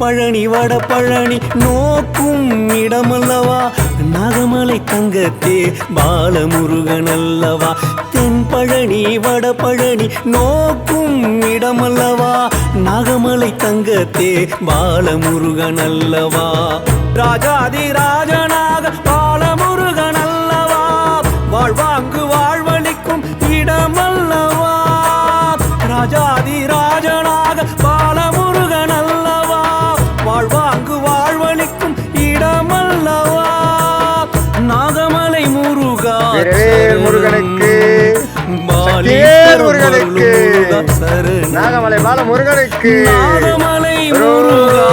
பழனி வட பழனி நோக்கும் இடமல்லவா நாகமலை தங்கத்தே பாலமுருகன் அல்லவா தென் பழனி வட பழனி நோக்கும் இடமல்லவா நாகமலை தங்கத்தே பாலமுருகன் அல்லவா ராஜாதி ராஜனாக பாலமுருகன் அல்லவா வாழ்வாங்கு வாழ்வளிக்கும் இடமல்லவா ராஜாதி ராஜனாக பாலமுருகன் அல்லவா வாழ்வாங்கு வாழ்வளிக்கும் இடமல்லவா நாகமலை முருகா முருகனுக்கு நாகமலை பால முருகனுக்கு நாகமலை முருகா